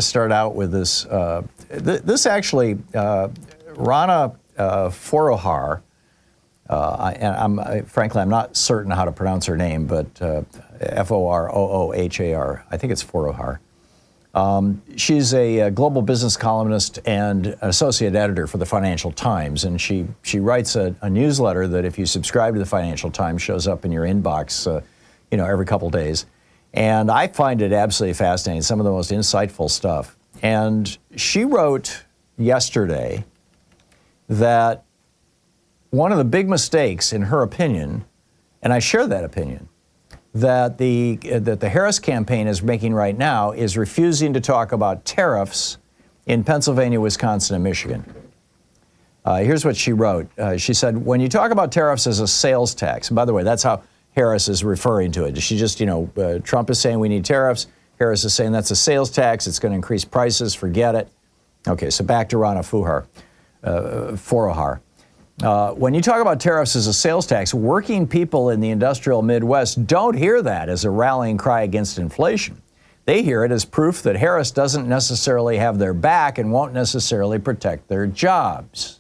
Start out with this. This actually, Rana Forohar, and frankly, I'm not certain how to pronounce her name, but F-O-R-O-O-H-A-R. I think it's Forohar. She's a global business columnist and an associate editor for the Financial Times, and she writes a newsletter that, if you subscribe to the Financial Times, shows up in your inbox, every couple days. And I find it absolutely fascinating, some of the most insightful stuff. And she wrote yesterday that one of the big mistakes, in her opinion, and I share that opinion, that the Harris campaign is making right now is refusing to talk about tariffs in Pennsylvania, Wisconsin, and Michigan. Here's what she wrote. She said, when you talk about tariffs as a sales tax, and by the way, that's how Harris is referring to it. She just, Trump is saying we need tariffs. Harris is saying that's a sales tax. It's going to increase prices. Forget it. Okay, so back to Rana Forohar. When you talk about tariffs as a sales tax, working people in the industrial Midwest don't hear that as a rallying cry against inflation. They hear it as proof that Harris doesn't necessarily have their back and won't necessarily protect their jobs.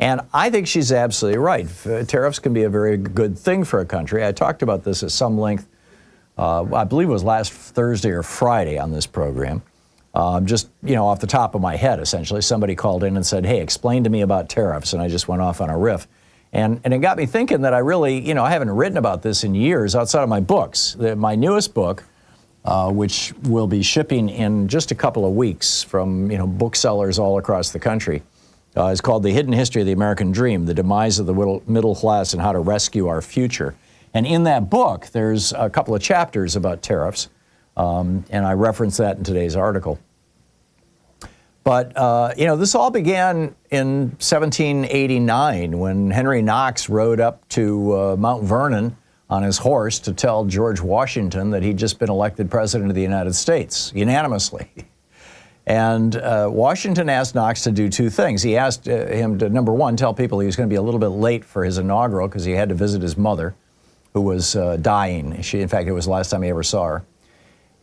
And I think she's absolutely right. Tariffs can be a very good thing for a country. I talked about this at some length, I believe it was last Thursday or Friday on this program. Just, off the top of my head, essentially. Somebody called in and said, hey, explain to me about tariffs. And I just went off on a riff. And it got me thinking that I really, I haven't written about this in years outside of my books. My newest book, which will be shipping in just a couple of weeks from, booksellers all across the country, is called The Hidden History of the American Dream, The Demise of the Middle Class and How to Rescue Our Future. And in that book, there's a couple of chapters about tariffs, and I reference that in today's article. But, this all began in 1789 when Henry Knox rode up to Mount Vernon on his horse to tell George Washington that he'd just been elected president of the United States, unanimously. And Washington asked Knox to do two things. He asked him to, number one, tell people he was going to be a little bit late for his inaugural because he had to visit his mother, who was dying. In fact, it was the last time he ever saw her.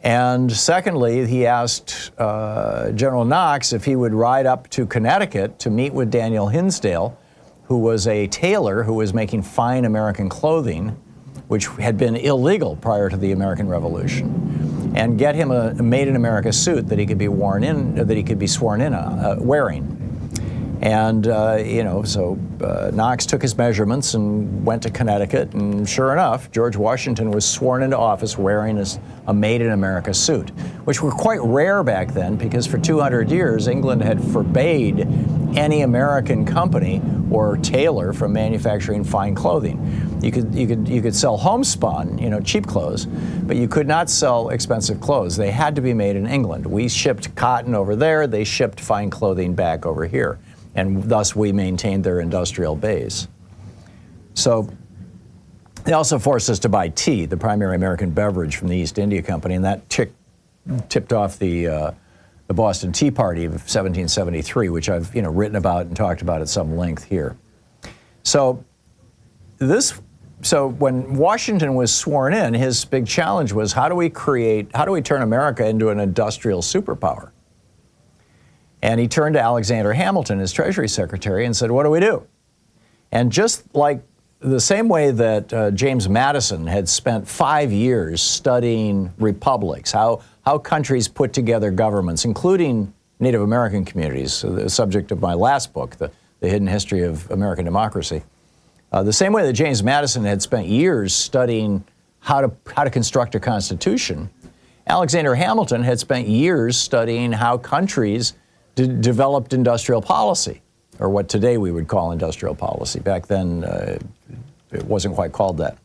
And secondly, he asked General Knox if he would ride up to Connecticut to meet with Daniel Hinsdale, who was a tailor who was making fine American clothing, which had been illegal prior to the American Revolution, and get him a made-in-America suit that he could be sworn in wearing. And, so Knox took his measurements and went to Connecticut, and sure enough, George Washington was sworn into office wearing a made-in-America suit, which were quite rare back then because for 200 years, England had forbade any American company or tailor from manufacturing fine clothing. You could sell homespun, cheap clothes, but you could not sell expensive clothes. They had to be made in England. We shipped cotton over there. They shipped fine clothing back over here. And thus we maintained their industrial base. So they also forced us to buy tea, the primary American beverage from the East India Company, and that tipped off the Boston Tea Party of 1773, which I've written about and talked about at some length here. So when Washington was sworn in, his big challenge was how do we turn America into an industrial superpower? And he turned to Alexander Hamilton, his Treasury Secretary, and said, what do we do? And just like the same way that James Madison had spent 5 years studying republics, how countries put together governments, including Native American communities, the subject of my last book, The Hidden History of American Democracy. The same way that James Madison had spent years studying how to construct a constitution, Alexander Hamilton had spent years studying how countries developed industrial policy, or what today we would call industrial policy. Back then, it wasn't quite called that.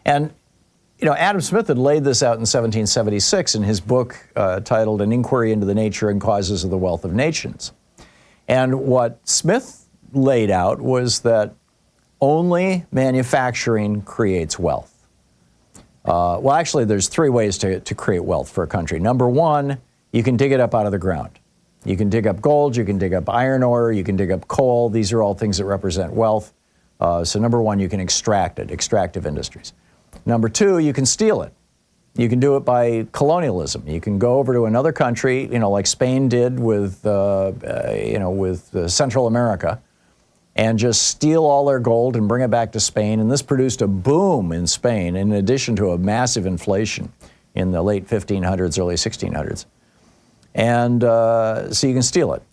And, Adam Smith had laid this out in 1776 in his book titled An Inquiry into the Nature and Causes of the Wealth of Nations. And what Smith laid out was that only manufacturing creates wealth. Well, actually, there's three ways to create wealth for a country. Number one, you can dig it up out of the ground. You can dig up gold, you can dig up iron ore, you can dig up coal. These are all things that represent wealth. So number one, you can extract it, extractive industries. Number two, you can steal it. You can do it by colonialism. You can go over to another country, like Spain did with Central America, and just steal all their gold and bring it back to Spain. And this produced a boom in Spain, in addition to a massive inflation in the late 1500s, early 1600s. And so you can steal it.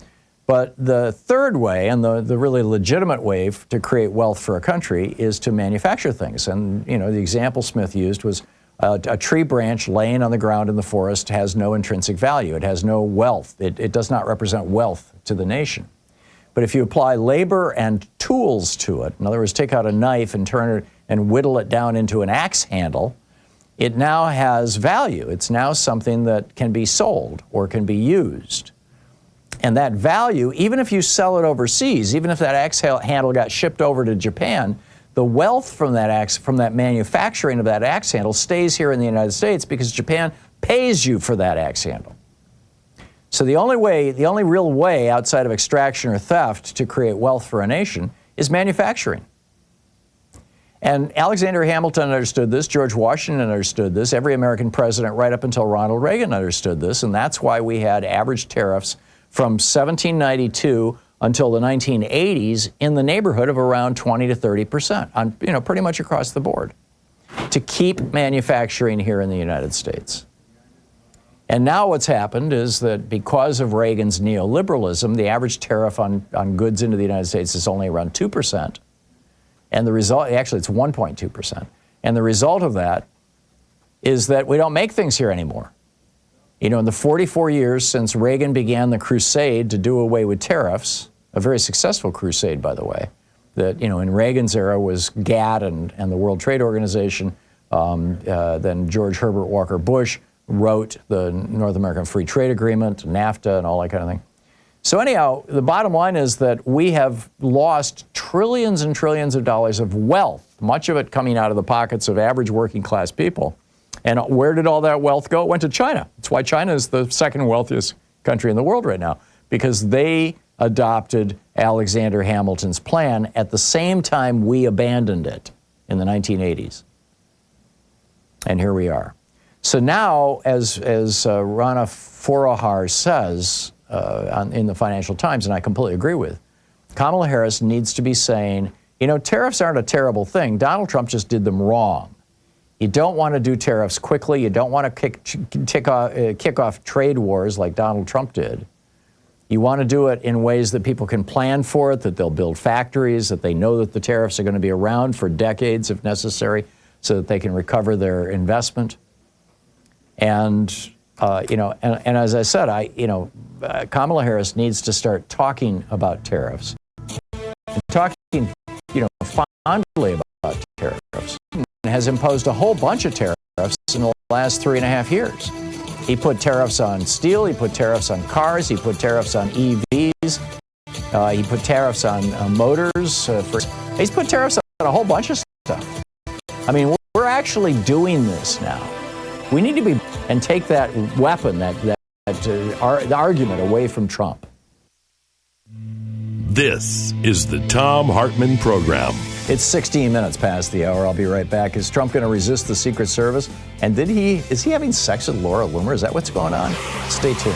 But the third way, and the really legitimate way to create wealth for a country, is to manufacture things. And the example Smith used was a tree branch laying on the ground in the forest has no intrinsic value. It has no wealth. It does not represent wealth to the nation. But if you apply labor and tools to it, in other words, take out a knife and turn it and whittle it down into an axe handle, it now has value. It's now something that can be sold or can be used. And that value, even if you sell it overseas, even if that axe handle got shipped over to Japan, the wealth from that manufacturing of that axe handle stays here in the United States because Japan pays you for that axe handle. So the only real way outside of extraction or theft to create wealth for a nation is manufacturing. And Alexander Hamilton understood this, George Washington understood this, every American president right up until Ronald Reagan understood this, and that's why we had average tariffs from 1792 until the 1980s in the neighborhood of around 20 to 30% on, pretty much across the board, to keep manufacturing here in the United States. And now what's happened is that because of Reagan's neoliberalism, the average tariff on goods into the United States is only around 2%. And the result, actually it's 1.2%. And the result of that is that we don't make things here anymore. In the 44 years since Reagan began the crusade to do away with tariffs, a very successful crusade, by the way, that, in Reagan's era was GATT and the World Trade Organization, then George Herbert Walker Bush wrote the North American Free Trade Agreement, NAFTA, and all that kind of thing. So anyhow, the bottom line is that we have lost trillions and trillions of dollars of wealth, much of it coming out of the pockets of average working class people. And where did all that wealth go? It went to China. That's why China is the second wealthiest country in the world right now, because they adopted Alexander Hamilton's plan at the same time we abandoned it in the 1980s. And here we are. So now, as Rana Foroohar says in the Financial Times, and I completely agree with, Kamala Harris needs to be saying, tariffs aren't a terrible thing. Donald Trump just did them wrong. You don't want to do tariffs quickly. You don't want to kick off trade wars like Donald Trump did. You want to do it in ways that people can plan for it, that they'll build factories, that they know that the tariffs are going to be around for decades if necessary, so that they can recover their investment. And and as I said, Kamala Harris needs to start talking about tariffs, talking, fondly about tariffs. Has imposed a whole bunch of tariffs in the last 3.5 years. He put tariffs on steel, he put tariffs on cars, he put tariffs on EVs, he put tariffs on motors. He's put tariffs on a whole bunch of stuff. I mean, we're actually doing this now. We need to be, and take that weapon, the argument away from Trump. This is the Thom Hartmann Program. It's 16 minutes past the hour. I'll be right back. Is Trump going to resist the Secret Service? And is he having sex with Laura Loomer? Is that what's going on? Stay tuned.